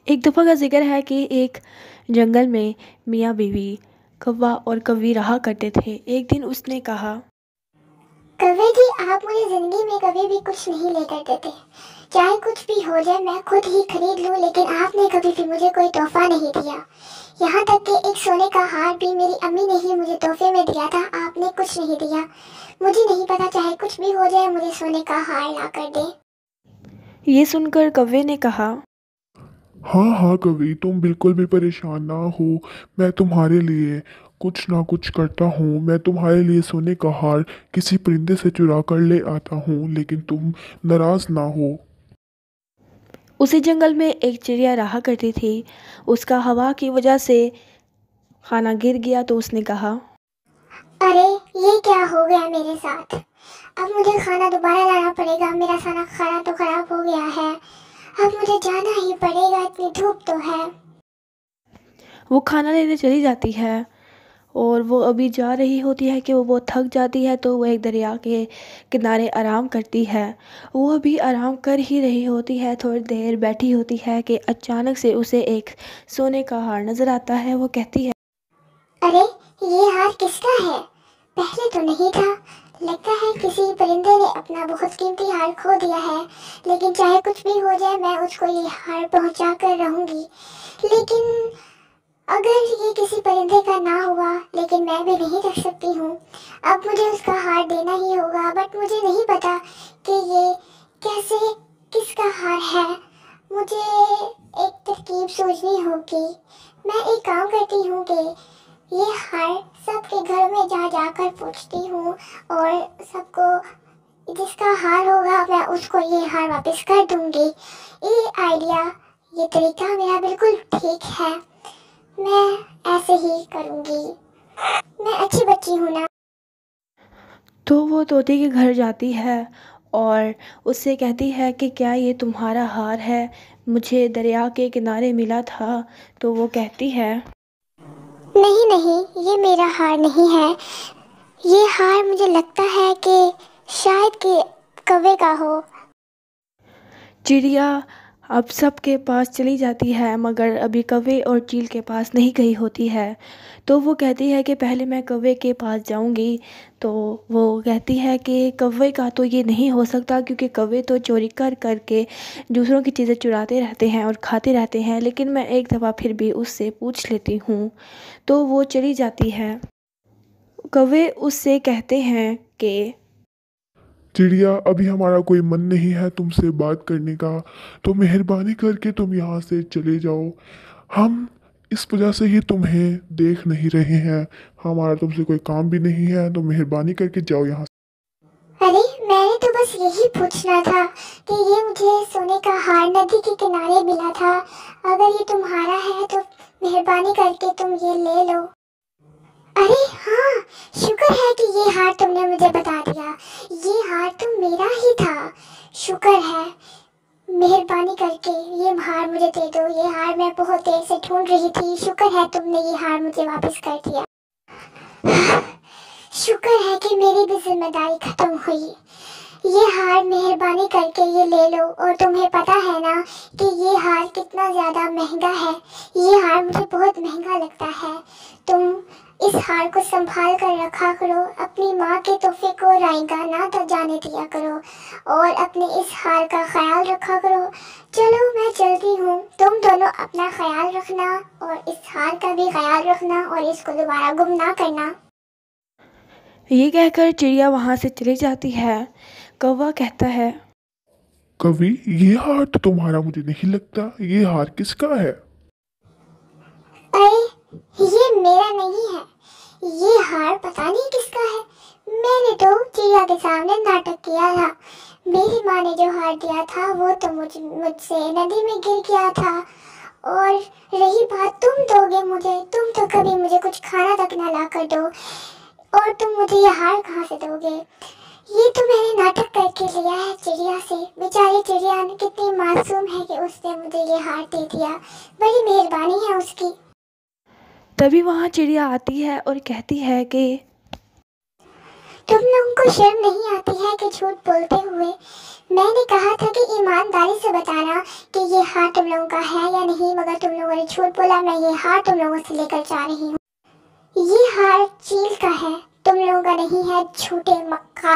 एक दफ़ा का ज़िक्र है कि एक जंगल में मियाँ बीवी कौवा और कौवी रहा करते थे। एक दिन उसने कहा, कौवे जी, आप मुझे जिंदगी में कभी भी कुछ नहीं लेकर देते। चाहे कुछ भी हो जाए मैं खुद ही खरीद लूं, लेकिन आपने कभी भी मुझे कोई तोहफा नहीं दिया। यहाँ तक कि एक सोने का हार भी मेरी अम्मी ने ही मुझे तोहफे में दिया था, आपने कुछ नहीं दिया। मुझे नहीं पता, चाहे कुछ भी हो जाए मुझे सोने का हार ला कर दे। ये सुनकर कौवे ने कहा, हाँ हाँ कवि, तुम बिल्कुल भी परेशान ना हो। मैं तुम्हारे लिए कुछ ना कुछ करता हूँ। मैं तुम्हारे लिए सोने का हार किसी परिंदे से चुरा कर ले आता हूँ, लेकिन तुम नाराज ना हो। उसी जंगल में एक चिड़िया रहा करती थी। उसका हवा की वजह से खाना गिर गया तो उसने कहा, अरे, ये क्या हो गया मेरे साथ। अब मुझे खाना दोबारा लाना पड़ेगा, मेरा खाना तो खराब हो गया है। अब मुझे जाना ही पड़ेगा, इतनी धूप तो है। वो खाना लेने चली जाती है और वो अभी जा रही होती है कि वो बहुत थक जाती है, तो वो एक दरिया के किनारे आराम करती है। वो अभी आराम कर ही रही होती है, थोड़ी देर बैठी होती है कि अचानक से उसे एक सोने का हार नज़र आता है। वो कहती है, अरे, ये हार किसका है? पहले तो नहीं था। लगता है किसी परिंदे ने अपना बहुत कीमती हार खो दिया है। लेकिन चाहे कुछ भी हो जाए मैं उसको ये हार पहुंचा कर रहूंगी। लेकिन अगर ये किसी परिंदे का ना हुआ, लेकिन मैं भी नहीं रख सकती हूँ। अब मुझे उसका हार देना ही होगा, बट मुझे नहीं पता कि ये कैसे, किसका हार है। मुझे एक तरकीब सोचनी होगी। मैं एक काम करती हूँ कि ये हार सबके घर में जा जाकर पूछती हूँ, और सबको जिसका हार होगा मैं उसको ये हार वापस कर दूंगी। ये आइडिया, ये तरीका मेरा बिल्कुल ठीक है। मैं ऐसे ही करूंगी। मैं अच्छी बच्ची हूँ ना। तो वो तोते के घर जाती है और उससे कहती है कि क्या ये तुम्हारा हार है? मुझे दरिया के किनारे मिला था। तो वो कहती है, नहीं नहीं, ये मेरा हार नहीं है। ये हार मुझे लगता है कि शायद कि कौवे का हो। चिड़िया अब सबके पास चली जाती है मगर अभी कौवे और चील के पास नहीं गई होती है। तो वो कहती है कि पहले मैं कौवे के पास जाऊंगी। तो वो कहती है कि कौवे का तो ये नहीं हो सकता, क्योंकि कौवे तो चोरी कर कर के दूसरों की चीज़ें चुराते रहते हैं और खाते रहते हैं। लेकिन मैं एक दफ़ा फिर भी उससे पूछ लेती हूँ। तो वो चली जाती है। कौवे उससे कहते हैं कि चिड़िया, अभी हमारा कोई मन नहीं है तुमसे बात करने का, तो मेहरबानी करके तुम यहाँ से चले जाओ। हम इस वजह से ही तुम्हें देख नहीं रहे हैं। हमारा तुमसे कोई काम भी नहीं है, तो मेहरबानी करके जाओ यहाँ अरे, मैंने तो बस यही पूछना था कि ये मुझे सोने का हार नदी के किनारे मिला था। अगर ये तुम्हारा है तो मेहरबानी करके तुम ये ले लो। अरे हाँ, शुक्र है कि ये हार तुमने मुझे बता दिया। ये हार तो मेरा ही था। शुक्र है। मेहरबानी करके ये हार मुझे दे दो। ये हार मैं बहुत देर से ढूंढ रही थी। शुक्र है तुमने ये हार मुझे वापस कर दिया। शुक्र है कि मेरी भी जिम्मेदारी खत्म हुई। ये हार मेहरबानी करके ये ले लो। और तुम्हें पता है ना कि ये हार कितना ज्यादा महंगा है। ये हार मुझे बहुत महंगा लगता है। तुम इस हार को संभाल कर रखा करो। अपनी माँ के तोहफे को राइगा ना तो जाने दिया करो, और अपने इस हार का ख्याल रखा करो। चलो मैं चलती हूँ। तुम दोनों अपना ख्याल रखना, और इस हार का भी ख्याल रखना, और इसको दोबारा गुम ना करना। ये कहकर चिड़िया वहाँ से चली जाती है। कौवा कहता है, कवि, ये हार तो तुम्हारा मुझे नहीं लगता। ये हार किसका है? अरे, ये मेरा नहीं है। ये हार पता नहीं किसका है। मैंने तो चिड़िया के सामने नाटक किया था। मेरी माँ ने जो हार दिया था वो तो मुझसे नदी में गिर गया था। और रही बात तुम दोगे मुझे, तुम तो कभी मुझे कुछ खाना तक ना ला कर दो, और तुम मुझे ये हार कहाँ से दोगे? ये तो मैंने नाटक करके लिया है चिड़िया से। बेचारी चिड़िया ने कितनी मासूम है कि उसने मुझे ये हार दे दिया। बड़ी मेहरबानी है उसकी। तभी वहाँ चिड़िया आती है और कहती है कि तुम लोगों को शर्म नहीं आती है कि झूठ बोलते हुए? मैंने कहा था कि ईमानदारी से बताना कि ये हार तुम लोगों का है या नहीं, मगर तुम लोगों ने झूठ बोला। मैं ये हार तुम लोगों से लेकर जा रही हूँ। ये हार चील का है, तुम लोगों का नहीं है, झूठे मक्कार।